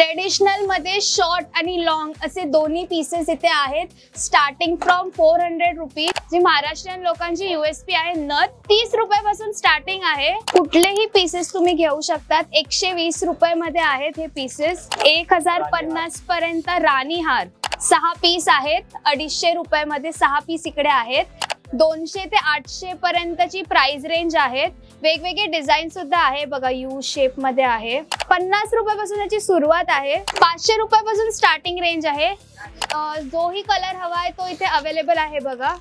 Traditional मध्ये short आणि long असे दोन्ही पीसेस इथे आहेत. Starting from 400 rupees. जी महाराष्ट्रीयन लोकांची USP आहे. नथ 30 रुपयापासून स्टार्टिंग आहे. कुठलेही पीसेस तुम्ही घेऊ शकतात. 120 रुपये मध्ये आहेत हे पीसेस. 1050 पर्यंत राणी हार 6 पीस आहेत. 250 रुपयामध्ये 6 पीस इकडे आहेत. 200 ते 800 पर्यंतची प्राइस रेंज आहेत. वेगवेगळे डिझाईन सुद्धा आहे बघा. यू शेप मध्ये आहे. 50 रुपयापासून याची सुरुवात आहे. 500 रुपयापासून स्टार्टिंग रेंज आहे. जोही कलर हवा आहे तो इथे अवेलेबल आहे बघा.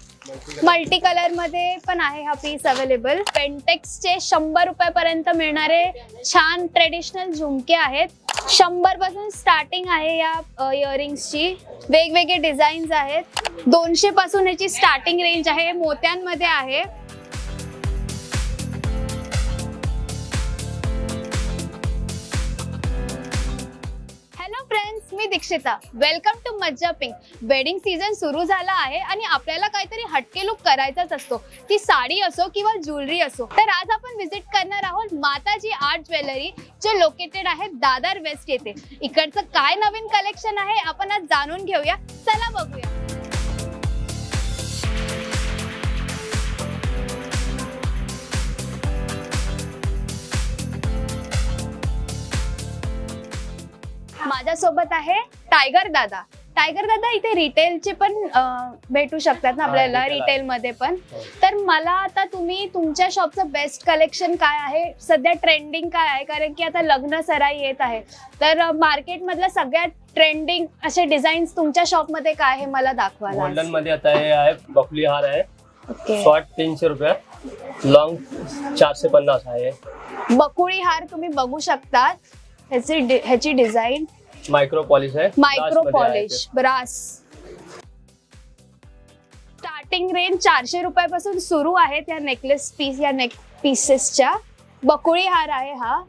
मल्टी कलर मध्ये पण आहे हा पीस अवेलेबल. पेंटेक्सचे 100 रुपयापर्यंत मिळणारे छान ट्रेडिशनल झुमके आहेत. 100 पासून स्टार्टिंग आहे या इयरिंग्सची. वेगवेगळे डिझाईन्स आहेत. 200 पासून याची स्टार्टिंग रेंज आहे. मोत्यांमध्ये आहे. हॅलो फ्रेंड्स, मी Dikshita. Welcome to Majja pink. Wedding season सुरू झाला आहे आणि आपल्याला काहीतरी हटके लुक करायचाच असतो. ती साडी असो किंवा ज्वेलरी असो. तर आज आपण विजिट करणार आहोत माताजी आर्ट ज्वेलरी, जे लोकेटेड आहे दादर वेस्ट येथे. इकडचं काय नवीन कलेक्शन आहे आपण आज जाणून घेऊया. चला बघूया. माझ्यासोबत आहे टायगर दादा. टायगर दादा इथे रिटेलचे पण भेटू शकतात ना आपल्याला, रिटेल मध्ये पण. तर मला आता तुम्ही तुमच्या शॉपचं बेस्ट कलेक्शन काय आहे, सध्या ट्रेंडिंग काय आहे, कारण की आता लग्न सराई येत आहे, तर मार्केट मधल्या सगळ्यात ट्रेंडिंग असे डिझाईन्स तुमच्या शॉप मध्ये काय आहे मला दाखवा. गोल्डन मध्ये आता हे आहे बकुली हार आहे. शॉर्ट 300 रुपये, लॉंग 450 आहे. बकुळी हार तुम्ही बघू शकता. ह्याची डिझाईन मायक्रो पॉलिश आहे. Micro polish brass. Starting range 400 रुपयापासून सुरू आहे. त्या नेकलेस पीस या नेक पीसेसच्या. बकुळी हार आहे हा.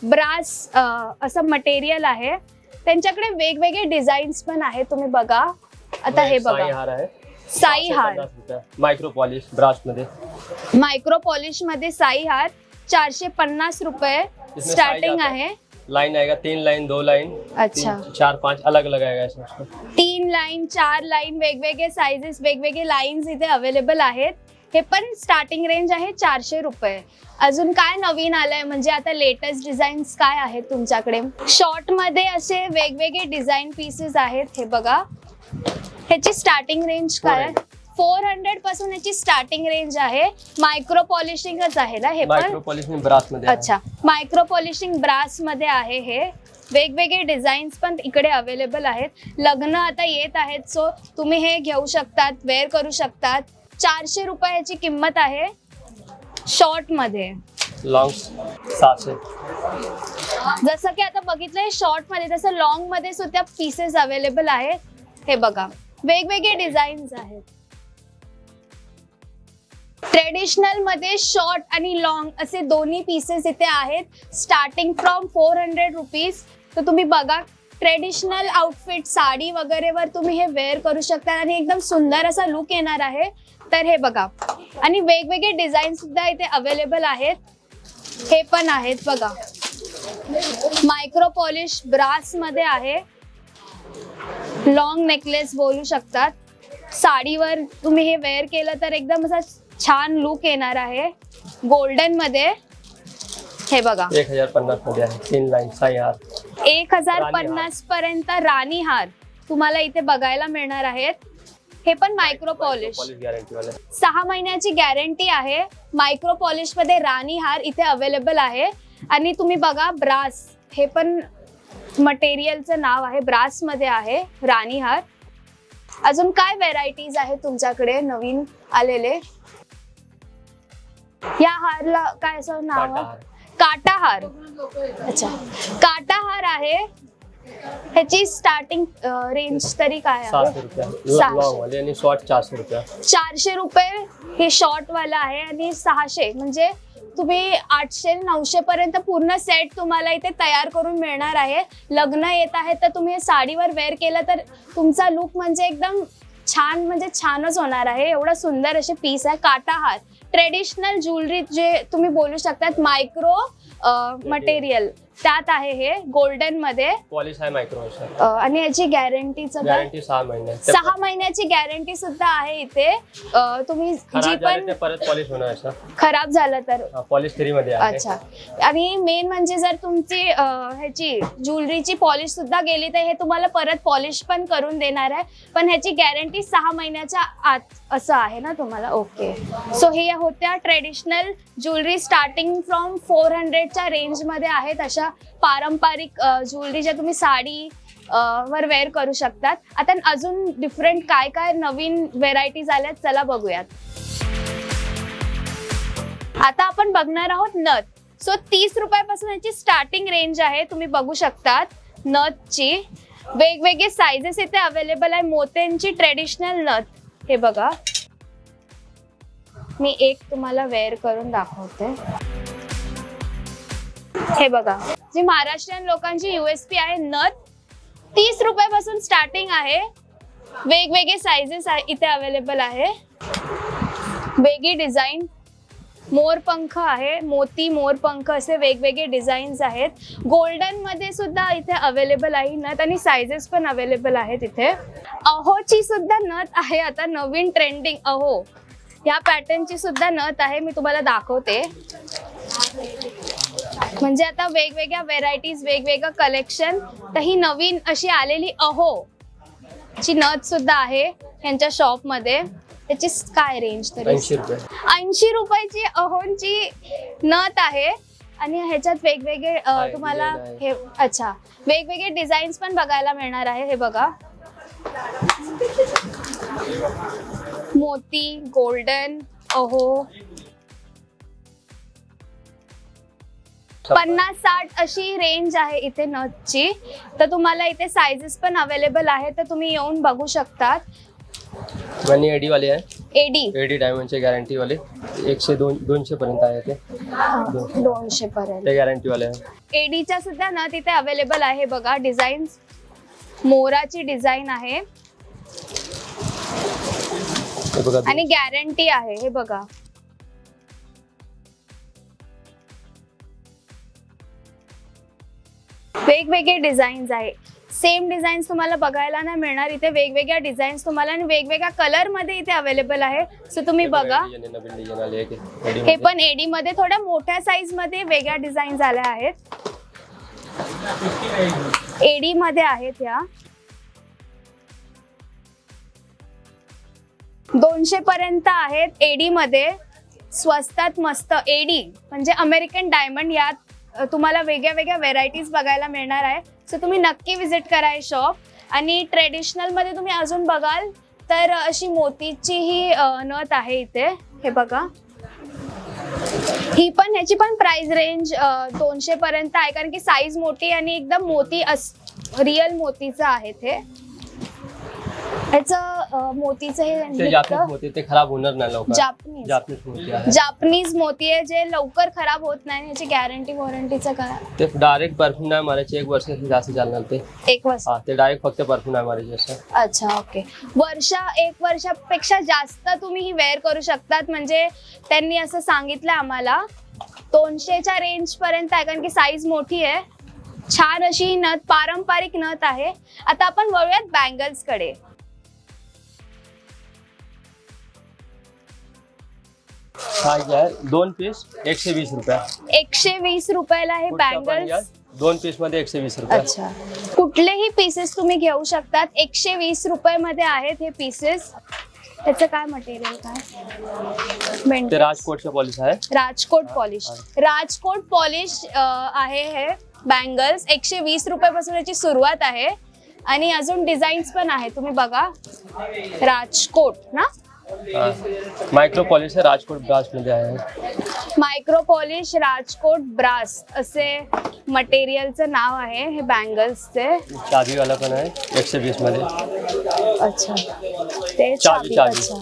ब्रास असं मटेरियल आहे. त्यांच्याकडे वेगवेगळे डिझाईन्स पण आहे. तुम्ही बघा आता हे बघा. साई हार आहे. साई हार मायक्रो पॉलिश ब्रास मध्ये. मायक्रो पॉलिश मध्ये साई हार 450 रुपये स्टार्टिंग आहे. लाइन आएगा 3 लाइन 2 लाइन. अच्छा. 4 5 अलग अलग आएगा इसमें. 3 लाइन 4 लाइन वेगवेगळे साइजेस, वेगवेगळे लाइन्स इथे अवेलेबल आहेत. हे पण स्टार्टिंग रेंज आहे 400 रुपये. अजून काय नवीन आलंय म्हणजे आता लेटेस्ट डिझाईन्स काय आहेत तुमच्याकडे? शॉर्ट मध्ये असे वेगवेगळे डिझाईन पीसेस आहेत. हे बघा. ह्याची स्टार्टिंग रेंज काय आहे? 400 पासून याची स्टार्टिंग रेंज आहे. मायक्रो पॉलिशिंगच आहे ना हे पण? मायक्रो पॉलिशिंग ब्रास मध्ये. अच्छा, मायक्रो पॉलिशिंग ब्रास मध्ये आहे हे. वेगवेगळे डिझाईन्स पण इकडे अवेलेबल आहेत. लग्न आता येत आहेत, सो तुम्ही हे घेऊ शकतात, वेअर करू शकतात. 400 रुपये याची किंमत आहे शॉर्ट मध्ये. लॉंग 700. जसं की आता बघितलंय शॉर्ट मध्ये, तसं लॉंग मध्ये सुद्धा पीसेस अवेलेबल आहेत. हे बघा, वेगवेगळे डिझाईन्स आहेत. ट्रेडिशनल मध्ये शॉर्ट आणि लॉंग असे दोन्ही पीसेस इथे आहेत. Starting from 400 rupees. तर तुम्ही बघा, ट्रेडिशनल आउटफिट साडी वगैरे वर तुम्ही हे वेअर करू शकता आणि एकदम सुंदर असा लुक येणार आहे. तर हे बघा, आणि वेगवेगळे डिझाईन सुद्धा इथे अवेलेबल आहेत. हे पण आहेत बघा. मायक्रो पॉलिश ब्रास मध्ये आहे. लॉंग नेकलेस बोलू शकतात. साडीवर तुम्ही हे वेअर केलं तर एकदम असा छान लुक येणार आहे. गोल्डन मध्ये हे बघा. 1050 मध्ये आहे. 3 लाइन साई हार 1050 पर्यंत राणी हार तुम्हाला इथे बघायला मिळणार आहेत. हे पण मायक्रो पॉलिश. 6 महिन्याची गॅरंटी आहे. मायक्रो पॉलिश मध्ये राणी हार इथे अवेलेबल आहे. आणि तुम्ही बघा ब्रास, हे पण मटेरियलचं नाव आहे, ब्रास मध्ये आहे राणी हार. अजून काय व्हेरायटीज आहेत तुमच्याकडे नवीन आलेले? या हारला काय असं नाव आहे? काटा हार. अच्छा, काटा हार आहे. ह्याची स्टार्टिंग रेंज तरी काय आहे? 700 रुपये. लॉंग वाले आणि शॉर्ट 400 रुपये. 400 रुपये हे शॉर्ट वाला आहे. आणि 600 म्हणजे तुम्ही 800-900 पर्यंत पूर्ण सेट तुम्हाला इथे तयार करून मिळणार आहे. लग्न येत आहे तर तुम्ही साडीवर वेअर केलं तर तुमचा लुक म्हणजे एकदम छान, म्हणजे छानच होणार आहे. एवढा सुंदर असे पीस आहे. काटा हार ट्रेडिशनल ज्वेलरी जे तुम्ही बोलू शकतात. मायक्रो मटेरियल त्यात आहे हे गोल्डन मध्ये. पॉलिश आहे मायक्रो. आणि याची गॅरंटीचं गॅरंटी 6 महिने. 6 महिन्याची गॅरंटी सुद्धा आहे इथे. तुम्ही जी पण परत पॉलिश होणार असं खराब झालं तर पॉलिश फ्री मध्ये आहे. अच्छा. आणि मेन म्हणजे जर तुमची ह्याची ज्वेलरीची पॉलिश सुद्धा गेली तर हे तुम्हाला परत पॉलिश पण करून देणार आहे. पण ह्याची गॅरंटी 6 महिन्याच्या आत असं आहे ना तुम्हाला. ओके. सो हे होत्या ट्रेडिशनल ज्वेलरी स्टार्टिंग फ्रॉम 400च्या रेंज मध्ये आहेत. अशा पारंपरिक ज्वेलरी ज्या तुम्ही साडी वर वेअर करू शकतात. आता अजून डिफरंट काय काय नवीन व्हेरायटीज आल्यात चला बघूयात. आता आपण बघणार आहोत नथ. सो 30 रुपयापासून याची स्टार्टिंग रेंज आहे. तुम्ही बघू शकतात नथची वेगवेगळे साइजेस इथे अवेलेबल आहे. मोत्यांची ट्रेडिशनल नथ. हे बघा मी एक तुम्हाला वेअर करून दाखवते. हे बघा जी महाराष्ट्रीयन लोकांची USP आहे. नथ 30 रुपयापासून स्टार्टिंग आहे. वेगवेगळे साइजेस इथे अवेलेबल आहे. वेगळी डिझाईन मोरपंख आहे. मोती मोरपंख असे वेगवेगळे डिझाईन्स आहेत. गोल्डन मध्ये सुद्धा इथे अवेलेबल आहे नथ आणि साइजेस पण अवेलेबल आहेत इथे. अहोची सुद्धा नथ आहे. आता नवीन ट्रेंडिंग अहो या पॅटर्नची सुद्धा नथ आहे. मी तुम्हाला दाखवते. म्हणजे आता वेगवेगळ्या व्हेरायटीज वेगवेगळं कलेक्शन. तर ही नवीन अशी आलेली अहो ची नथ सुद्धा आहे यांच्या शॉप मध्ये. त्याची काय रेंज तरी 80 रुपयाची अहोंची नथ आहे. आणि ह्याच्यात वेगवेगळे तुम्हाला हे अच्छा वेगवेगळे डिझाईन्स पण बघायला मिळणार आहे. हे बघा मोती गोल्डन अहो 50-60 अशी रेंज आहे इथे नथची. तर तुम्हाला इथे साइजेस पण अवेलेबल आहे. तर तुम्ही येऊन बघू शकतात. एडी वाले आहे. एडी डायमंडचे गॅरंटी वाले 100-200 पर्यंत आहे ते. 200 पर्यंत ते गॅरंटी वाले आहे. एडीच्या सुद्धा नथ इथे अवेलेबल आहे. बघा डिझाईन मोराची डिझाईन आहे आणि गॅरंटी आहे. हे बघा वेगवेगळे डिझाईन्स आहे. सेम डिझाईन्स तुम्हाला बघायला नाही मिळणार इथे. वेगवेगळ्या डिझाईन्स तुम्हाला आणि वेगवेगळ्या कलर मध्ये इथे अवेलेबल आहे. सो तुम्ही बघा हे पण एडी मध्ये थोड्या मोठ्या साईज मध्ये वेगळ्या डिझाईन्स आल्या आहेत. एडी मध्ये आहेत ह्या 200 पर्यंत आहेत. एडी मध्ये स्वस्तात मस्त. एडी म्हणजे अमेरिकन डायमंड. यात तुम्हाला वेगळ्या वेगळ्या व्हेरायटीज बघायला मिळणार आहे. सो तुम्ही नक्की विजिट करा शॉप. आणि ट्रेडिशनल मध्ये तुम्ही अजून बघाल तर अशी मोतीची ही नथ आहे इथे. हे बघा ही पण ह्याची पण प्राइस रेंज 200 पर्यंत आहे. कारण की साईज मोठी आणि एकदम मोती रिअल मोतीचं आहे ते. ह्याचं मोतीचं हे ते खराब होणार नाही लवकर. जापनीज मोती आहे जे लवकर खराब होत नाही. ह्याची गॅरंटी वॉरंटीचं काय? ते डायरेक्ट परफ्यूम नाही मारायचे. 1 वर्ष जास्त चालणार ते. 1 वर्ष ते डायरेक्ट फक्त परफ्यूम नाही मारायचे असं. अच्छा ओके. 1 वर्षापेक्षा जास्त तुम्ही ही वेअर करू शकतात. म्हणजे त्यांनी असं सांगितलं आम्हाला 200च्या रेंज पर्यंत आहे. कारण की साईज मोठी आहे. छान अशी नथ पारंपरिक नथ आहे. आता आपण वळूयात बँगल्स कडे. काय आहे 2 पीस 120 रुपये. 120 रुपयाला हे बँगल्स 2 पीस मध्ये 120 रुपये. अच्छा कुठलेही पीसेस तुम्ही घेऊ शकतात. 120 रुपये मध्ये आहेत हे पीसेस. त्याचं काय मटेरियल काय? ते राजकोटचे पॉलिश आहे. राजकोट पॉलिश. राजकोट पॉलिश आहे हे बँगल्स. 120 रुपयापासून याची सुरुवात आहे. आणि अजून डिझाईन्स पण आहे. तुम्ही बघा राजकोट ना. मायक्रो पॉलिश राजकोट ब्रास मध्ये आहे. मायक्रो पॉलिश राजकोट ब्रास असे मटेरियलचं नाव आहे हे बँगल्सचे. चाबी वाला पण आहे 120 मध्ये. अच्छा ते चाबी. अच्छा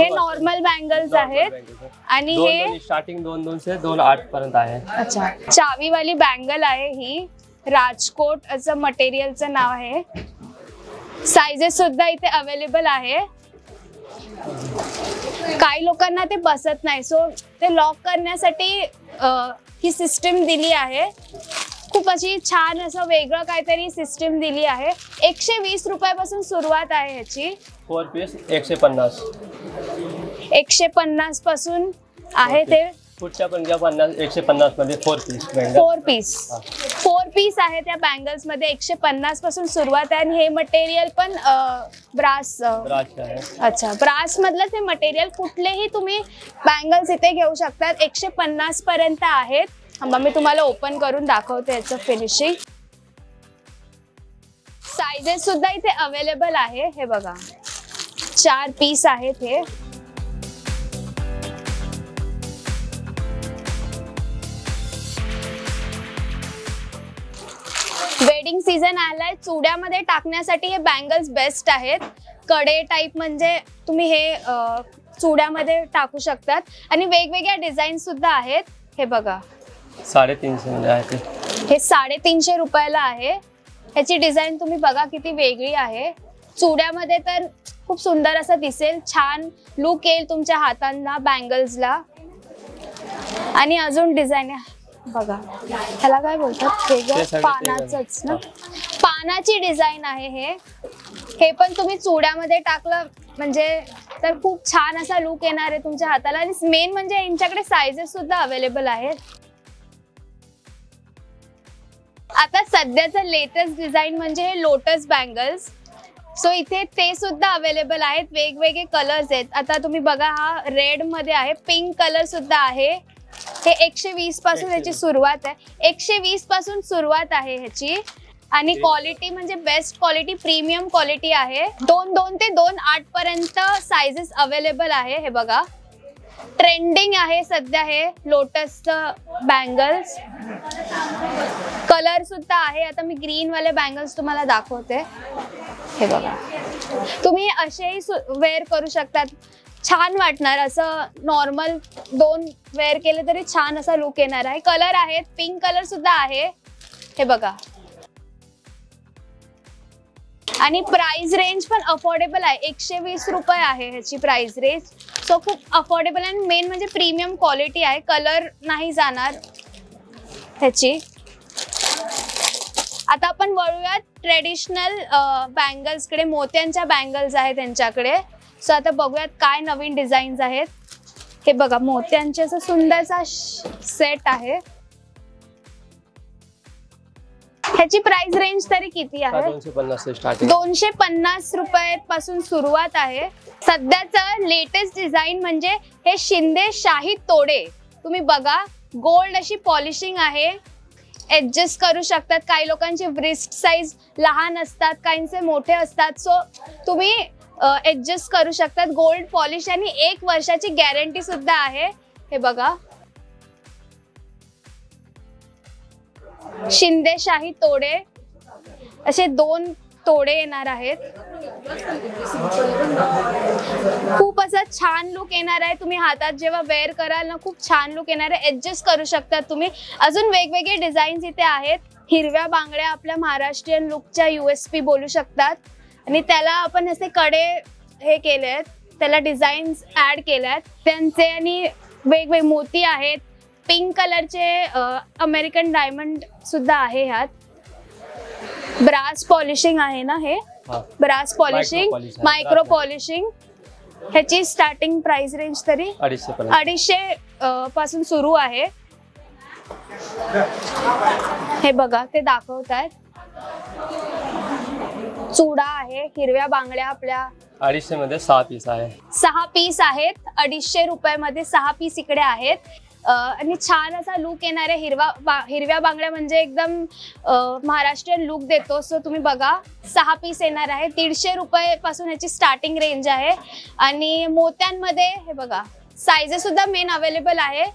हे नॉर्मल बँगल्स आहेत. आणि हे स्टार्टिंग 2 से 2.8 पर्यंत आहे. अच्छा चावी वाली बँगल आहे ही. राजकोट असं मटेरियलचं नाव आहे. साइजेस सुद्धा इथे अवेलेबल आहे. काही लोकांना ते बसत नाही. सो ते लॉक करण्यासाठी ही सिस्टम दिली आहे. खूप अशी छान असं वेगळं काहीतरी सिस्टीम दिली आहे. 120 रुपयापासून सुरुवात आहे ह्याची. 4 पीस 150. 150 पासून आहे ते. पुढच्या पण घ्या 50 150 मध्ये 4 पीस. 4 पीस आहे त्या बँगल्स मध्ये. 150 पासून सुरुवात आहे. आणि हे मटेरियल पण ब्रास आहे. अच्छा, ब्रास मधलंच हे मटेरियल. कुठलेही तुम्ही बँगल्स इथे घेऊ शकतात. 150 पर्यंत आहेत. मी तुम्हाला ओपन करून दाखवते याचं फिनिशिंग. साइजेस सुद्धा इथे अवेलेबल आहे. हे बघा 4 पीस आहेत हे. वेडिंग सीझन आलाय. चुड्यामध्ये टाकण्यासाठी हे बँगल्स बेस्ट आहेत. कडे टाइप म्हणजे तुम्ही हे चुड्यामध्ये टाकू शकतात. आणि वेगवेगळ्या डिझाईन सुद्धा आहेत. हे बघा 350 मध्ये आहे. हे 350 रुपयाला आहे. ह्याची डिझाईन तुम्ही बघा किती वेगळी आहे. चुड्यामध्ये तर खूप सुंदर असं दिसेल. छान लुक येईल तुमच्या हातांना बँगल्सला. आणि अजून डिझाईन बघा, ह्याला काय बोलतात? पानाचंच ना, पानाची डिझाईन आहे हे पण तुम्ही चुड्यामध्ये टाकलं म्हणजे तर खूप छान असा लुक येणार आहे तुमच्या हाताला. आणि मेन म्हणजे यांच्याकडे साइजेस सुद्धा अवेलेबल आहेत. आता सध्याचं लेटेस्ट डिझाईन म्हणजे हे लोटस बँगल्स. सो इथे ते सुद्धा अवेलेबल आहेत. वेगवेगळे कलर्स आहेत. आता तुम्ही बघा हा रेड मध्ये आहे, पिंक कलर सुद्धा आहे. हे 120 पासून ह्याची सुरुवात आहे. 120 पासून सुरुवात आहे ह्याची. आणि क्वालिटी म्हणजे बेस्ट क्वालिटी, प्रीमियम क्वालिटी आहे. 2 ते 2.8 पर्यंत साइजेस अवेलेबल आहे. हे बघा ट्रेंडिंग आहे सध्या हे लोटसचं बँगल्स. कलर सुद्धा आहे. आता मी ग्रीन वाले बँगल्स तुम्हाला दाखवते. हे बघा तुम्ही असेही वेअर करू शकतात. छान वाटणार असं. नॉर्मल 2 वेअर केले तरी छान असा लुक येणार आहे. कलर आहेत, पिंक कलर सुद्धा आहे. हे बघा. आणि प्राइस रेंज पण अफोर्डेबल आहे. 120 रुपये आहे ह्याची प्राइस रेंज. सो खूप अफोर्डेबल आणि मेन म्हणजे प्रीमियम क्वालिटी आहे. कलर नाही जाणार ह्याची. आता आपण वळूयात ट्रेडिशनल बँगल्सकडे. मोत्यांच्या बँगल्स आहेत त्यांच्याकडे. सो आता बघूयात काय नवीन डिझाईन्स आहेत. हे बघा मोत्यांचे असं सुंदरसा सेट आहे. ह्याची प्राइस रेंज तरी किती आहे? 250 रुपये पासून सुरुवात आहे. सध्याचं लेटेस्ट डिझाईन म्हणजे हे शिंदे शाही तोडे. तुम्ही बघा गोल्ड अशी पॉलिशिंग आहे. ऍडजस्ट करू शकतात. काही लोकांची व्रिस्ट साईज लहान असतात, काहींचे मोठे असतात. सो तुम्ही ऍडजस्ट करू शकतात. गोल्ड पॉलिश आणि 1 वर्षाची गॅरंटी सुद्धा आहे. हे बघा शिंदे शाही तोडे. असे 2 तोडे येणार आहेत. खूप असं छान लुक येणार आहे. तुम्ही हातात जेव्हा वेअर कराल ना खूप छान लुक येणार आहे. ऍडजस्ट करू शकतात तुम्ही. अजून वेगवेगळे डिझाईन्स इथे आहेत. हिरव्या बांगड्या आपल्या महाराष्ट्रीयन लुकच्या USP बोलू शकतात. आणि त्याला आपण असे कडे हे केलेत, त्याला डिझाईन्स ऍड केल्यात त्यांचे. आणि वेगवेगळे मोती आहेत. पिंक कलरचे अमेरिकन डायमंड सुद्धा आहे ह्यात. ब्रास पॉलिशिंग आहे ना हे. Brass polishing, micro polishing. ह्याची स्टार्टिंग प्राइस रेंज तरी 250 पासून सुरू आहे. हे बघा ते दाखवतात. चुडा आहे. हिरव्या बांगड्या आपल्या 250 मध्ये 6 पीस आहे. 6 पीस आहेत. 250 रुपयामध्ये 6 पीस इकडे आहेत. आणि छान असा लुक येणार आहे. हिरव्या बांगड्या म्हणजे एकदम महाराष्ट्रीयन लुक देतो. सो तुम्ही बघा 6 पीस येणार आहे. 150 रुपये पासून याची स्टार्टिंग रेंज आहे. आणि मोत्यांमध्ये हे बघा साइजेस सुद्धा मेन अवेलेबल आहे.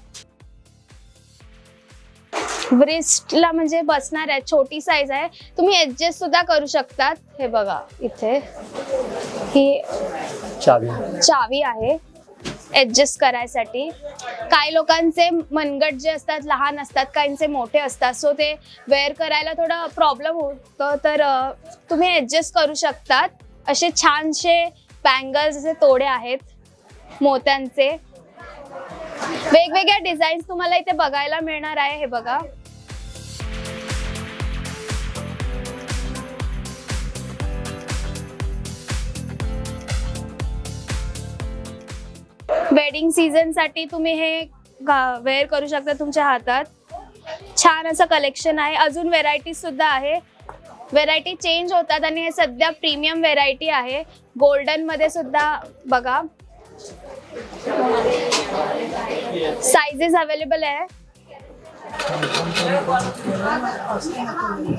व्रिस्टला म्हणजे बसणार आहे. छोटी साईज आहे. तुम्ही ऍडजस्ट सुद्धा करू शकतात. हे बघा इथे ही चावी आहे ऍडजस्ट करायसाठी. काही लोकांचे मनगट जे असतात लहान असतात, काहींचे मोठे असतात. सो ते वेअर करायला थोडा प्रॉब्लेम होतो. तर तुम्ही ऍडजस्ट करू शकतात. असे छानसे बँगल्स असे तोडे आहेत मोत्यांचे. वेगवेगळ्या डिझाईन्स तुम्हाला इथे बघायला मिळणार आहे. हे बघा वेडिंग सीझन साठी तुम्ही हे वेअर करू शकता तुमच्या हातात. छान असं कलेक्शन आहे. अजून व्हेरायटी सुद्धा आहे. व्हेरायटी चेंज होतात आणि हे सध्या प्रीमियम व्हेरायटी आहे. गोल्डन मध्ये सुद्धा बघा साइजेस अवेलेबल आहे.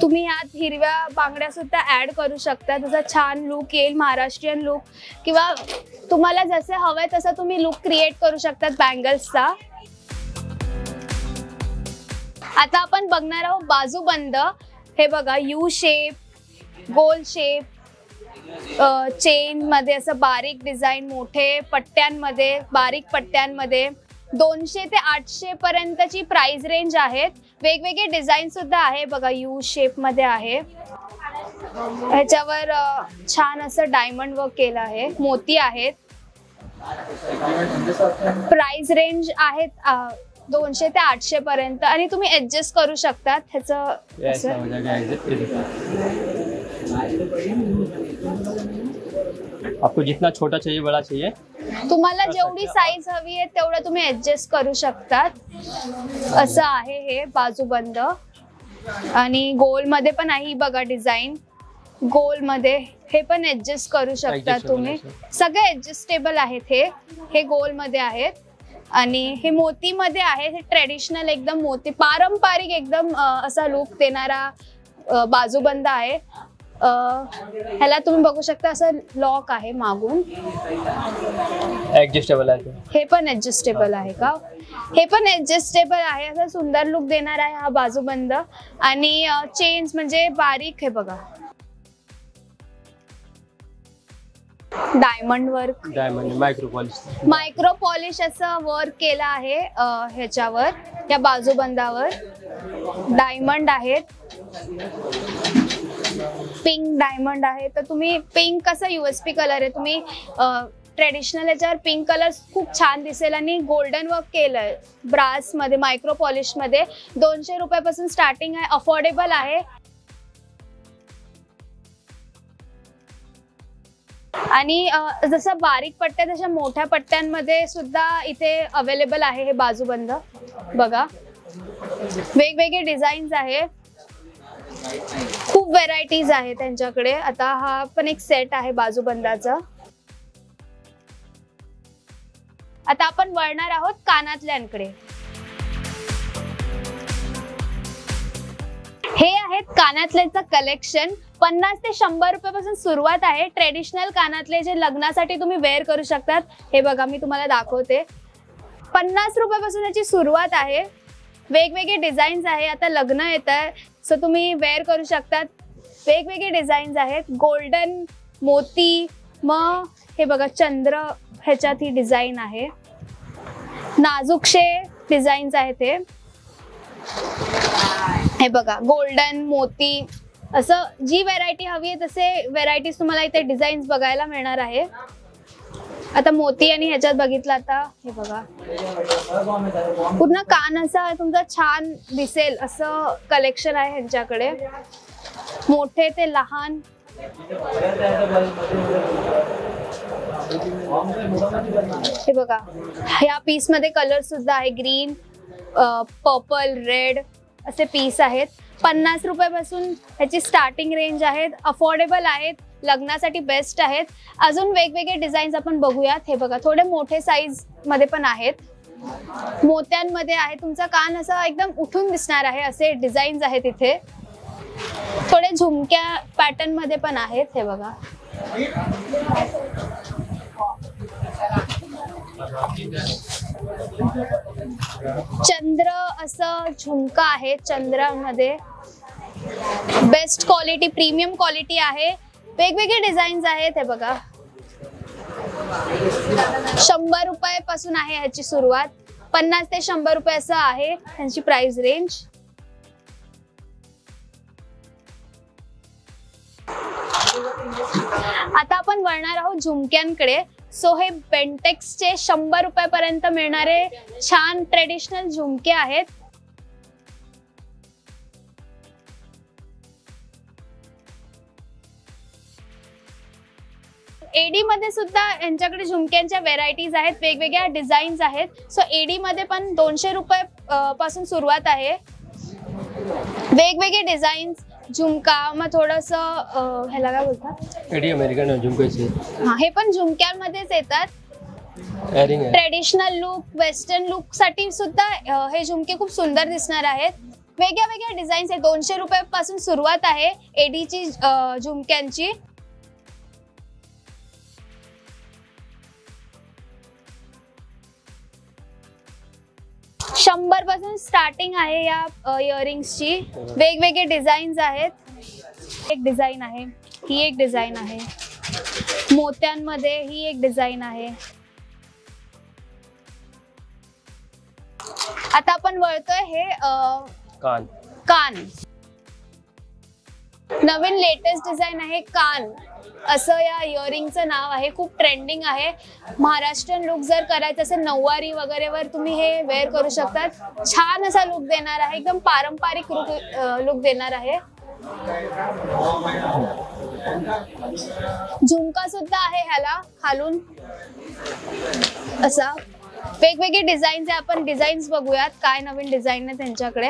तुम्ही यात हिरव्या बांगड्या सुद्धा ऍड करू शकता. त्याचा छान लुक येईल, महाराष्ट्रीयन लुक, किंवा तुम्हाला जसे हवंय तसं तुम्ही लुक क्रिएट करू शकतात बँगल्सचा. आता आपण बघणार आहोत बाजूबंद. हे बघा यू शेप, गोल शेप, चेन मध्ये असं बारीक डिझाईन, मोठे पट्ट्यांमध्ये, बारीक पट्ट्यांमध्ये 200 ते 800 पर्यंतची प्राइस रेंज आहेत. वेगवेगळे डिझाईन सुद्धा आहे. बघा यू शेप मध्ये आहे. ह्याच्यावर छान असं डायमंड वर्क केलं आहे, मोती आहेत. प्राइस रेंज आहेत 200 ते 800 पर्यंत आणि तुम्ही ऍडजस्ट करू शकतात. ह्याचं आपको जितना छोटा चाहिए बड़ा चाहिए, तुम्हाला जेवढी साईज हवी आहे तेवढं तुम्ही ऍडजस्ट करू शकतात. असं आहे हे बाजूबंद. आणि गोल मध्ये पण आहे बघा डिझाईन. गोल मध्ये हे पण ऍडजस्ट करू शकता तुम्ही. सगळे ऍडजस्टेबल आहेत. हे गोल मध्ये आहेत आणि हे मोती मध्ये आहे. हे ट्रेडिशनल एकदम मोती, पारंपरिक एकदम असा लुक देणारा बाजूबंद आहे. ह्याला तुम्ही बघू शकता असं लॉक आहे मागून. ऍडजस्टेबल आहे. हे पण ऍडजस्टेबल आहे का? हे पण ऍडजस्टेबल आहे. असा सुंदर लुक देणार आहे हा बाजूबंद. आणि चेन्स म्हणजे बारीक हे बघा, diamond work, diamond micro polish असं वर्क केलं आहे ह्याच्यावर, या बाजूबंदावर. डायमंड आहेत, पिंक डायमंड आहे. तर तुम्ही पिंक कसं USP कलर आहे, तुम्ही ट्रेडिशनल याच्यावर पिंक कलर खूप छान दिसेल. आणि गोल्डन वर्क केलंय ब्रास मध्ये, मायक्रो पॉलिश मध्ये. 200 रुपयापासून स्टार्टिंग आहे, अफोर्डेबल आहे. आणि जसं बारीक पट्ट्या तशा मोठ्या पट्ट्यांमध्ये सुद्धा इथे अवेलेबल आहे हे बाजूबंद. बघा वेगवेगळे डिझाईन्स आहे, खूप व्हेरायटीज आहे त्यांच्याकडे. आता हा पण एक सेट आहे बाजूबंदाचा. आता आपण वळणार आहोत कानातल्यांकडे. हे आहेत कानातल्यांचं कलेक्शन. 50 ते 100 रुपयापासून सुरुवात आहे. ट्रेडिशनल कानातले जे लग्नासाठी तुम्ही वेअर करू शकतात. हे बघा मी तुम्हाला दाखवते. 50 रुपयापासून याची सुरुवात आहे. वेगवेगळे डिझाईन्स आहे. आता लग्न येत आहे सो तुम्ही वेअर करू शकतात. वेगवेगळे डिझाईन्स आहेत. गोल्डन, मोती, मग हे बघा चंद्र, ह्याच्यात ही डिझाईन आहे. नाजूकशे डिझाईन्स आहेत. हे बघा गोल्डन, मोती, असं जी व्हेरायटी हवी आहे तसे व्हेरायटीज तुम्हाला इथे डिझाईन्स बघायला मिळणार आहे. आता मोती आणि ह्याच्यात बघितलं, आता हे बघा पूर्ण कान असा तुमचा छान दिसेल असं कलेक्शन आहे ह्यांच्याकडे. मोठे ते लहान. हे बघा ह्या पीस मध्ये कलर सुद्धा आहे. ग्रीन, पर्पल, रेड असे पीस आहेत. 50 रुपयापासून ह्याची स्टार्टिंग रेंज आहेत. अफोर्डेबल आहेत, लग्नासाठी बेस्ट आहेत. अजून वेगवेगळे डिझाईन्स आपण बघूयात. हे बघा थोडे मोठे साईज मध्ये पण आहेत. मोत्यांमध्ये आहे. तुमचा कान असा एकदम उठून दिसणार आहे असे डिझाईन्स आहेत इथे. थोडे झुमक्या पॅटर्न मध्ये पण आहेत. हे बघा चंद्र असं झुमका आहे. चंद्रामध्ये बेस्ट क्वालिटी, प्रीमियम क्वालिटी आहे. वेगवेगळे डिझाईन्स आहेत. हे बघा 100 रुपयापासून आहे ह्याची सुरुवात. 50 ते 100 रुपये असं आहे ह्यांची प्राइस रेंज. आता आपण वळणार आहोत झुमक्यांकडे. सो हे बेंटेक्सचे 100 रुपयापर्यंत मिळणारे छान ट्रेडिशनल झुमके आहेत. एडी मध्ये सुद्धा यांच्याकडे झुमक्यांच्या व्हेरायटीज आहेत, वेगवेगळ्या डिझाईन्स आहेत. सो एडी मध्ये पण 200 रुपये पासून सुरुवात आहे. वेगवेगळे डिझाईन्स झुमका, मग थोडस ह्याला काय बोलतात, एडी अमेरिकन झुमके. हा, हे पण झुमक्यांमध्येच येतात. ट्रेडिशनल लुक, वेस्टर्न लुक साठी सुद्धा हे झुमके खूप सुंदर दिसणार आहेत. वेगळ्या वेगळ्या डिझाईन्स आहेत. 200 रुपये पासून सुरुवात आहे एडीची झुमक्यांची. 100 पासून स्टार्टिंग आहे या इयरिंग्सची. वेगवेगळे डिझाईन्स आहेत. एक डिझाईन आहे, ही एक डिझाईन आहे. मोत्यांमध्ये ही एक डिझाईन आहे. आता आपण वळतोय हे कान. नवीन लेटेस्ट डिझाईन आहे कान असं या इयरिंगचं नाव आहे. खूप ट्रेंडिंग आहे. महाराष्ट्रीयन लुक जर करायचं असेल, नऊवारी वगैरे वर तुम्ही हे वेअर करू शकतात. छान असा लुक देणार आहे, एकदम पारंपरिक लुक देणार आहे. झुमका सुद्धा आहे ह्याला खालून असा. वेगवेगळे डिझाईन्स आहे. आपण डिझाईन्स बघूयात काय नवीन डिझाईन आहे त्यांच्याकडे.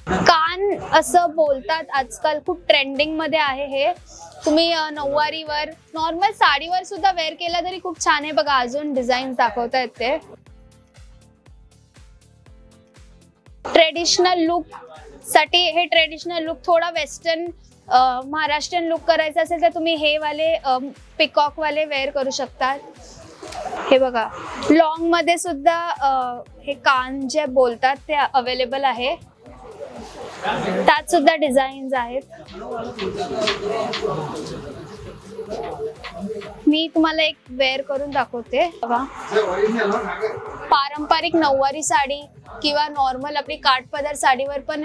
कान असं बोलतात आजकाल, खूप ट्रेंडिंग मध्ये आहे हे. तुम्ही नऊवारीवर, नॉर्मल साडीवर सुद्धा वेअर केला तरी खूप छान आहे. बघा अजून डिझाईन्स दाखवतायत ते. ट्रेडिशनल लुक साठी हे ट्रेडिशनल लुक, थोडा वेस्टर्न महाराष्ट्रीयन लुक करायचा असेल तर तुम्ही हे वाले पिकॉक वाले वेअर करू शकतात. हे बघा लॉंग मध्ये सुद्धा हे कान जे बोलतात ते अवेलेबल आहे. त्यात सुद्धा डिझाईन्स आहेत. मी तुम्हाला एक वेअर करून दाखवते. पारंपरिक नऊवारी साडी किंवा नॉर्मल आपली काठपदर साडीवर पण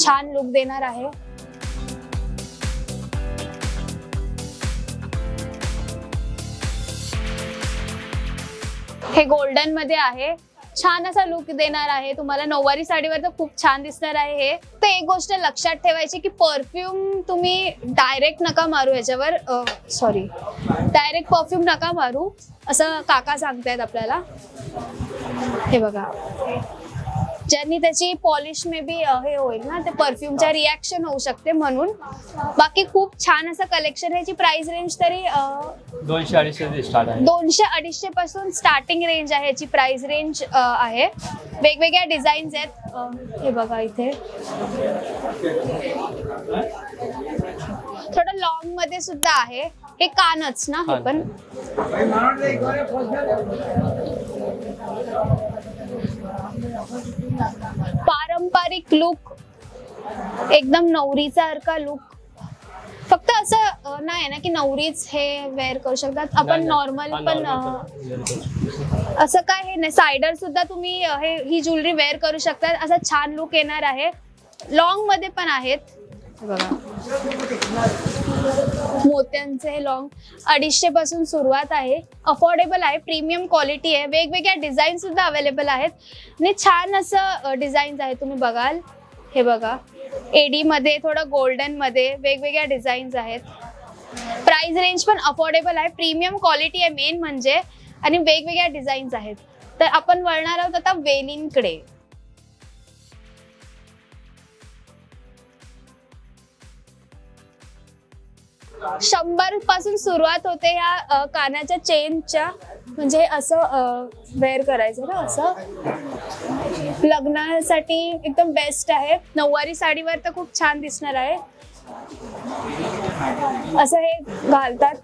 छान लुक देणार आहे. हे गोल्डन मध्ये आहे. छान असा लुक देणार आहे तुम्हाला. नऊवारी साडीवर तर खूप छान दिसणार आहे हे. तर एक गोष्ट लक्षात ठेवायची की परफ्यूम तुम्ही डायरेक्ट नका मारू ह्याच्यावर. सॉरी, डायरेक्ट परफ्यूम नका मारू असं काका सांगतायत आपल्याला. हे बघा, ज्यांनी त्याची पॉलिश मे बी हे होईल ना, ते परफ्यूमच्या रिॲक्शन होऊ शकते म्हणून. बाकी खूप छान असं कलेक्शन. ह्याची प्राइस रेंज तरी 200-250 स्टार्ट आहे. 200-250 पासून स्टार्टिंग रेंज आहे. याची प्राइस रेंज आहे. वेगवेगळ्या डिझाईन्स आहेत. हे बघा इथे थोडं लॉंग मध्ये सुद्धा आहे. हे कानच ना, हे पण पारंपरिक लुक, एकदम नवरीसारखा लुक. फक्त असं नाही ना की नवरीच हे वेअर करू शकतात, आपण नॉर्मल पण असं काय हे नाही. सायडर सुद्धा तुम्ही ही ज्वेलरी वेअर करू शकतात. असा छान लुक येणार आहे. लॉंग मध्ये पण आहेत. बघा मोत्यांचे हे लॉंग 250 पासून सुरुवात आहे. अफोर्डेबल आहे, प्रीमियम क्वालिटी आहे. वेगवेगळ्या डिझाईन सुद्धा अवेलेबल आहेत आणि छान असं डिझाईन्स आहे. तुम्ही बघाल हे बघा, एडी मध्ये, थोडं गोल्डन मध्ये वेगवेगळ्या डिझाईन्स आहेत. प्राइस रेंज पण अफोर्डेबल आहे. प्रीमियम क्वालिटी आहे मेन म्हणजे, आणि वेगवेगळ्या डिझाईन्स आहेत. तर आपण वळणार आहोत आता वेलींकडे. 100 पासून सुरुवात होते ह्या कानाच्या चेनच्या. म्हणजे असं वेअर करायचं ना, असं लग्नासाठी एकदम बेस्ट आहे. नऊवारी साडीवर तर खूप छान दिसणार आहे. असं हे घालतात.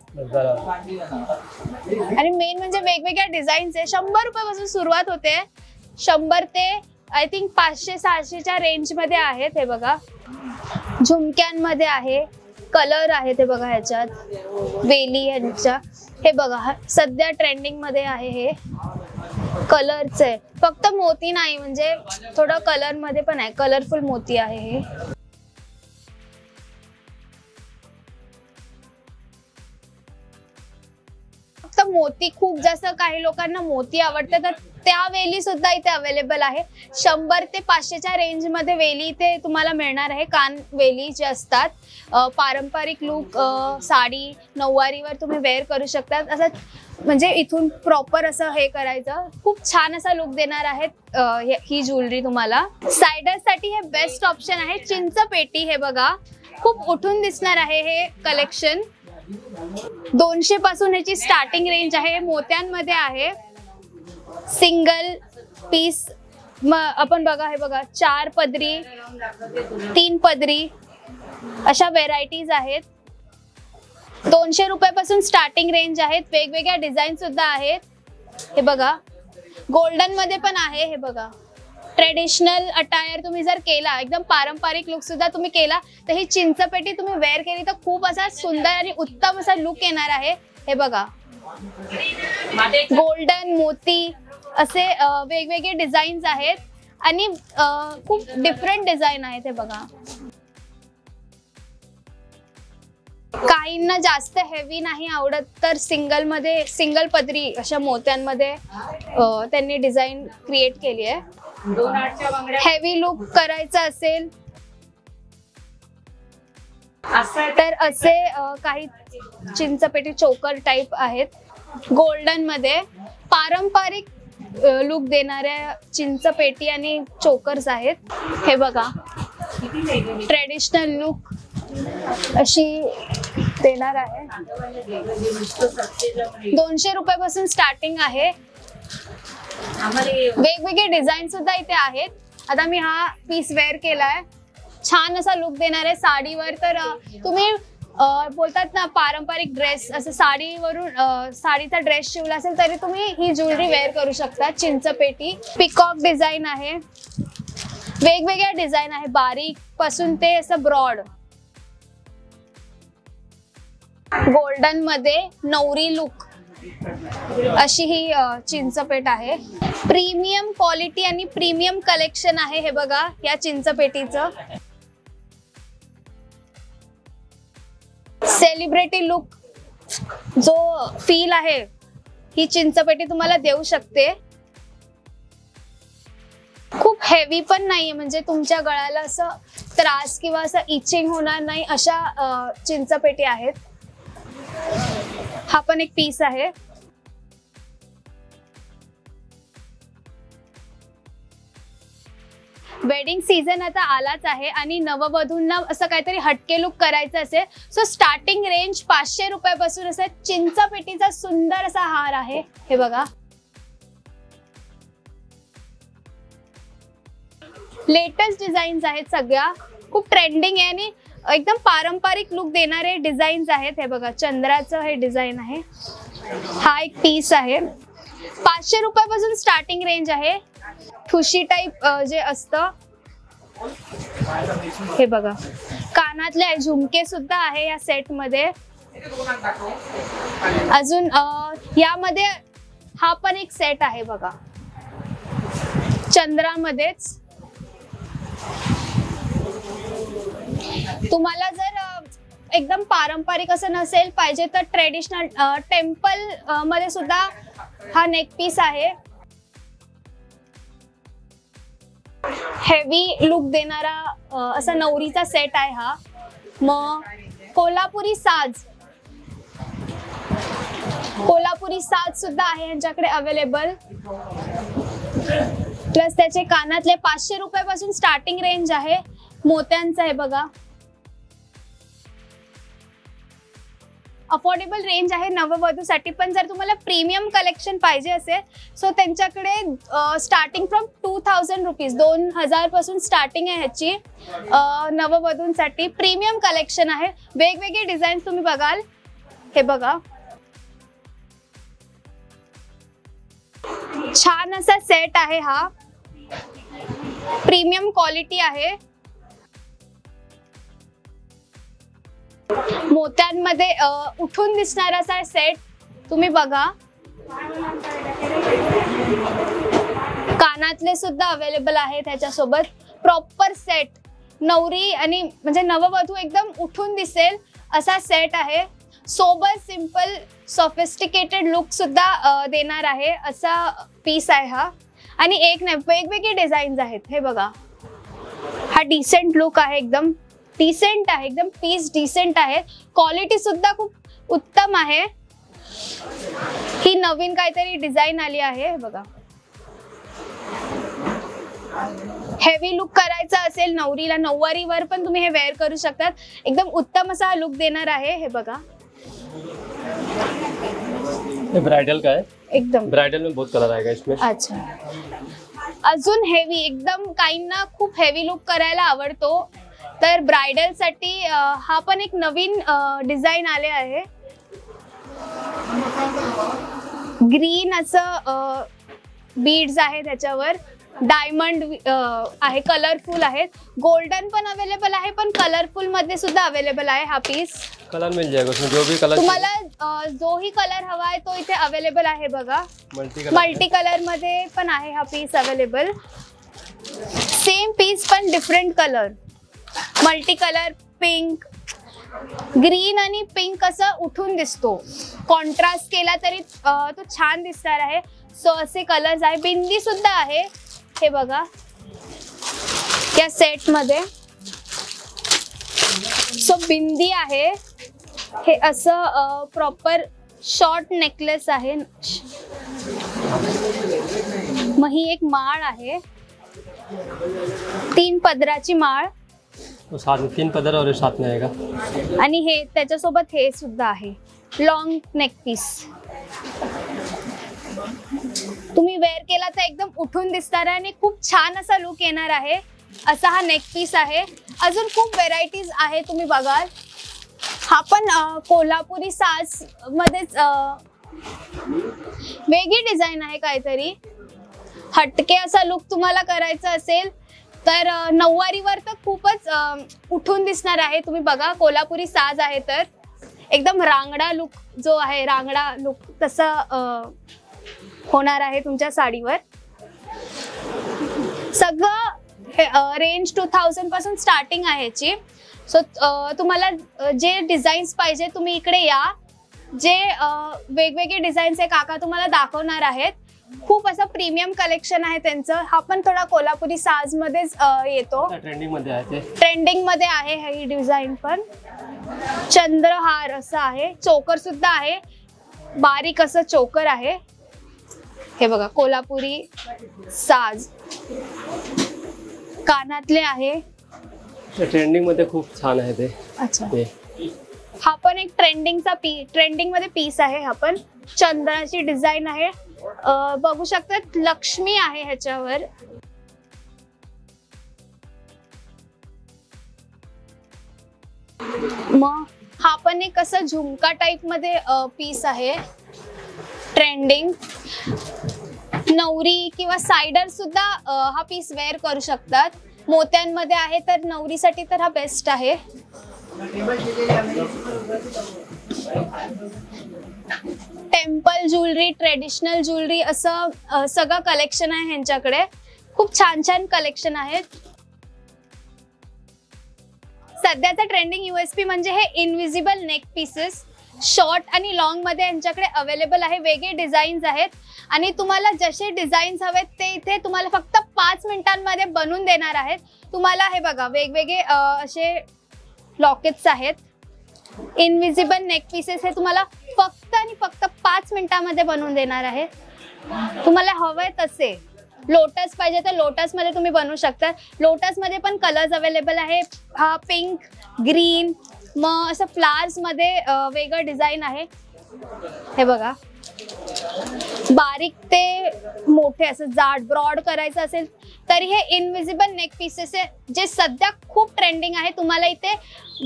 आणि मेन म्हणजे वेगवेगळ्या डिझाईन्स आहे. 100 रुपयापासून सुरुवात होते. 100 ते आय थिंक 500-600च्या रेंज मध्ये आहेत. हे बघा झुमक्यांमध्ये आहे, कलर आहे ते बघा ह्याच्यात, वेली ह्यांच्या. हे बघा सध्या ट्रेंडिंग मध्ये आहे. हे कलरच आहे, फक्त मोती नाही, म्हणजे थोडं कलर मध्ये पण आहे. कलरफुल मोती आहे हे. फक्त मोती खूप जास्त काही लोकांना मोती आवडतात तर त्या वेली सुद्धा इथे अवेलेबल आहे. 100 ते 500च्या रेंज मध्ये वेली इथे तुम्हाला मिळणार आहे. कान वेली जे असतात, पारंपरिक लुक साडी नऊवारीवर तुम्ही वेअर करू शकता. असं म्हणजे इथून प्रॉपर असं हे करायचं, खूप छान असा लुक देणार आहेत ही ज्वेलरी तुम्हाला. सायडर साठी हे बेस्ट ऑप्शन आहे. चिंच पेटी हे बघा, खूप उठून दिसणार आहे हे कलेक्शन. 200 पासून ह्याची स्टार्टिंग रेंज आहे. मोत्यांमध्ये आहे. सिंगल पीस आपण बघा, हे बघा 4 पदरी 3 पदरी अशा व्हेरायटीज आहेत. 200 रुपयापासून स्टार्टिंग रेंज आहेत. वेगवेगळ्या डिझाईन सुद्धा आहेत. हे बघा गोल्डन मध्ये पण आहे. हे बघा ट्रेडिशनल अटायर तुम्ही जर केला, एकदम पारंपरिक लुक सुद्धा तुम्ही केला, तर ही चिंचपेटी तुम्ही वेअर केली तर खूप असा सुंदर आणि उत्तम असा लुक येणार आहे. हे बघा गोल्डन मोती असे वेगवेगळे डिझाईन्स आहेत आणि खूप डिफरंट डिझाईन आहेत. हे बघा काहींना जास्त हेवी नाही आवडत, तर सिंगल पदरी अशा मोत्यांमध्ये त्यांनी डिझाईन क्रिएट केली आहे. हेवी लुक करायचा असेल तर असे काही चिंचपेटी चोकर टाइप आहेत. गोल्डन मध्ये पारंपरिक लुक देणाऱ्या चिंचपेटी आणि चोकर्स आहेत. हे बघा ट्रेडिशनल लुक अशी देणार आहे. 200 रुपयापासून स्टार्टिंग आहे. वेगवेगळे डिझाईन सुद्धा इथे आहेत. आता मी हा पीस वेअर केलाय, छान असा लुक देणार आहे साडीवर. तर तुम्ही बोलतात ना पारंपरिक ड्रेस, असं साडीवरून साडीचा ड्रेस शिवला असेल तरी तुम्ही ही ज्वेलरी वेअर करू शकता. चिंचपेटी पिकॉक डिझाईन आहे. वेगवेगळ्या डिझाईन आहे, बारीक पासून ते असं ब्रॉड. गोल्डन मध्ये नवरी लुक अशी ही चिंचपेट आहे. प्रीमियम क्वालिटी आणि प्रीमियम कलेक्शन आहे. हे बघा या चिंचपेटीचं सेलिब्रिटी लुक जो फील आहे ही चिंचपेटी तुम्हाला देऊ शकते. खूप हेवी पण नाहीये, म्हणजे तुमच्या गळ्याला असं त्रास किंवा असं इचिंग होणार नाही अशा चिंचपेटी आहेत. हा पण एक पीस आहे. वेडिंग सीझन आता आलाच आहे आणि नववधूंना असं काहीतरी हटके लुक करायचं असेल, सो स्टार्टिंग रेंज 500 रुपयापासून असं चिंचपेटीचा सुंदर असा हार आहे. हे बघा लेटेस्ट डिझाईन्स आहेत, सगळ्या खूप ट्रेंडिंग आहे आणि एकदम पारंपरिक लुक देणारे डिझाईन्स आहेत. हे बघा चंद्राचं हे डिझाईन आहे. हा एक पीस आहे. 500 रुपयापासून स्टार्टिंग रेंज आहे. ठुशी टाइप जे असतं हे बघा. कानातले झुमके सुद्धा आहे या सेट मध्ये. अजून यामध्ये हा पण एक सेट आहे बघा चंद्रामध्येच. तुम्हाला जर एकदम पारंपरिक असं नसेल पाहिजे तर ट्रेडिशनल टेम्पल मध्ये सुद्धा हा नेक पीस आहे. हेवी लुक देणारा असा नवरीचा सेट आहे हा. मग कोल्हापुरी साज सुद्धा आहे यांच्याकडे अवेलेबल. प्लस त्याचे कानातले 500 रुपयापासून स्टार्टिंग रेंज आहे. मोत्यांचं आहे बघा. अफोर्डेबल रेंज आहे नववधूसाठी. पण जर तुम्हाला प्रीमियम कलेक्शन पाहिजे असेल सो त्यांच्याकडे स्टार्टिंग फ्रॉम 2000 रुपीज 2000 पासून स्टार्टिंग आहे ह्याची. नववधूंसाठी प्रीमियम कलेक्शन आहे. वेगवेगळे डिझाईन तुम्ही बघाल. हे बघा छान असा सेट आहे हा. प्रीमियम क्वालिटी आहे. मोत्यांमध्ये उठून दिसणारा असा सेट तुम्ही बघा. कानातले सुद्धा अवेलेबल आहेत त्याच्यासोबत. प्रॉपर सेट नवरी आणि म्हणजे नववधू एकदम उठून दिसेल असा सेट आहे. सोबर सिंपल सॉफिस्टिकेटेड लुक सुद्धा देणार आहे असा पीस आहे हा. आणि एक नाही, वेगवेगळे डिझाईन्स आहेत. हे बघा, हा डिसेंट लुक आहे, एकदम डिसेंट आहे, एकदम पीस डिसेंट आहे. क्वालिटी सुद्धा खूप उत्तम आहे. ही नवीन काहीतरी डिझाईन आली आहे. हे बघा, हेवी लुक करायचा असेल नवरीला, नऊवारीवर पण तुम्ही हे वेअर करू शकतात. एकदम उत्तम असा लुक देणार आहे. हे बघा, ये ब्राइडल का है, एकदम ब्राइडल में बहुत कलर आएगा इसमें. अच्छा, अजून हेवी, एकदम काहींना खूप हेवी लुक करायला आवडतो, तर ब्राइडल साठी हा पण एक नवीन डिझाईन आले आहे. ग्रीन असं बीड्स आहे त्याच्यावर, डायमंड आहे, कलरफुल आहेत. गोल्डन पण अवेलेबल आहे, पण कलरफुल मध्ये सुद्धा अवेलेबल आहे हा पीस. कलर मिल जाएगा उसमें, जो भी कलर तुम्हाला जोही कलर हवा आहे तो इथे अवेलेबल आहे. बघा, मल्टी कलर मध्ये पण आहे हा पीस अवेलेबल. सेम पीस पण different colour, multi colour, pink, green आणि पिंक असं उठून दिसतो. कॉन्ट्रास्ट केला तरी तो छान दिसणार आहे. सो असे कलर्स आहे. बिंदी सुद्धा आहे. हे बघा, या सेट मध्ये सो बिंदी आहे. हे असं प्रॉपर शॉर्ट नेकलेस आहे. मग ही एक माळ आहे, 3 पदराची माळ. तो साथ में 3 पदर और साथ में आएगा. आणि हे त्याच्यासोबत हे सुद्धा आहे, लॉंग नेक पीस. तुम्ही वेअर केला तर एकदम उठून दिसणार आहे आणि खूप छान असा लुक येणार आहे. असा हा नेक पीस आहे. अजून खूप व्हेरायटीज आहे, तुम्ही बघाल. हा पण कोल्हापुरी साज मध्येच वेगळी डिझाईन आहे, काहीतरी हटके असा लुक तुम्हाला करायचा असेल तर नऊवारीवर तर खूपच उठून दिसणार आहे. तुम्ही बघा, कोल्हापुरी साज आहे तर एकदम रांगडा लुक जो आहे, रांगडा लुक तसं होणार आहे तुमच्या साडीवर. सगळं रेंज 2000 पासून स्टार्टिंग आहे याची. सो तुम्हाला जे डिझाईन्स पाहिजे तुम्ही इकडे या. जे वेगवेगळे डिझाईन्स आहे काका तुम्हाला दाखवणार आहेत. खूप असं प्रीमियम कलेक्शन आहे त्यांचं. हा पण थोडा कोल्हापुरी साज मध्येच येतो. ट्रेंडिंग मध्ये आहे ते, ट्रेंडिंग मध्ये आहे ही डिझाईन पण. चंद्रहार असं आहे, चोकर सुद्धा आहे, बारीक असं चोकर आहे. हे बघा, कोल्हापुरी साज, कानातले आहे. ट्रेंडिंग मध्ये खूप छान आहे ते. अच्छा, हा पण एक ट्रेंडिंग मध्ये पीस आहे. हा पण चंद्राची डिझाईन आहे. बघू शकतात, लक्ष्मी आहे ह्याच्यावर. मग हा पण एक असं झुमका टाइप मध्ये पीस आहे, ट्रेंडिंग. नवरी किंवा सायडर सुद्धा हा पीस वेअर करू शकतात. मोत्यांमध्ये आहे तर नवरीसाठी तर हा बेस्ट आहे. टेम्पल ज्वेलरी, ट्रेडिशनल ज्वेलरी असं सगळं कलेक्शन आहे ह्यांच्याकडे. खूप छान छान कलेक्शन आहेत. सध्याचा ट्रेंडिंग USP म्हणजे हे इनविजिबल नेक पीसेस, शॉर्ट आणि लॉंग मध्ये यांच्याकडे अवेलेबल आहे. वेगळे डिझाईन्स आहेत आणि तुम्हाला जसे डिझाईन्स हवेत ते इथे तुम्हाला फक्त 5 मिनिटांमध्ये बनवून देणार आहेत. तुम्हाला हे बघा, वेगवेगळे असे लॉकेट्स आहेत. इनविजिबल नेक पीसेस हे तुम्हाला फक्त आणि फक्त 5 मिनिटांमध्ये बनवून देणार आहे. तुम्हाला हवंय तसे. लोटस पाहिजे तर लोटस मध्ये तुम्ही बनवू शकता. लोटस मध्ये पण कलर्स अवेलेबल आहे. हा पिंक, ग्रीन, मग असं फ्लावर्स मध्ये वेगळं डिझाईन आहे. हे बघा, बारीक ते मोठे असं जाड ब्रॉड करायचं असेल तरी हे इनविजिबल नेक पीसेस आहे, जे सध्या खूप ट्रेंडिंग आहे. तुम्हाला इथे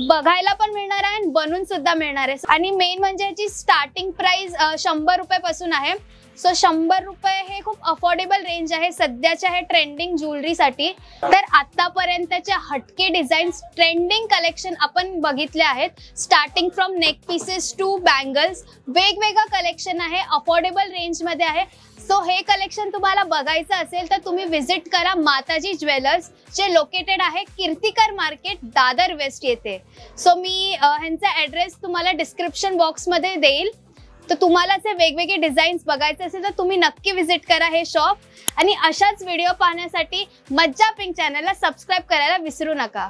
बघायला पण मिळणार आहे आणि बनवून सुद्धा मिळणार आहे. आणि मेन म्हणजे याची स्टार्टिंग प्राइस 100 रुपयापासून आहे. सो 100 रुपये हे खूप अफोर्डेबल रेंज आहे सध्याच्या हे ट्रेंडिंग ज्वेलरीसाठी. तर आतापर्यंतच्या हटके डिझाईन्स, ट्रेंडिंग कलेक्शन आपण बघितले आहेत. Starting from neck pieces to bangles, वेगवेगळं कलेक्शन आहे, अफोर्डेबल रेंजमध्ये आहे. सो हे कलेक्शन तुम्हाला बघायचं असेल तर तुम्ही विजिट करा माताजी ज्वेलर्स, जे लोकेटेड आहे कीर्तिकर मार्केट, दादर वेस्ट येथे. सो मी ह्यांचा ऍड्रेस तुम्हाला डिस्क्रिप्शन बॉक्स मध्ये देईल. तर तुम्हाला जे वेगवेगळे डिझाईन्स बघायचे असेल तर तुम्ही नक्की विजिट करा हे शॉप. आणि अशाच व्हिडिओ पाहण्यासाठी मज्जा पिंक चॅनलला सबस्क्राईब करायला विसरू नका.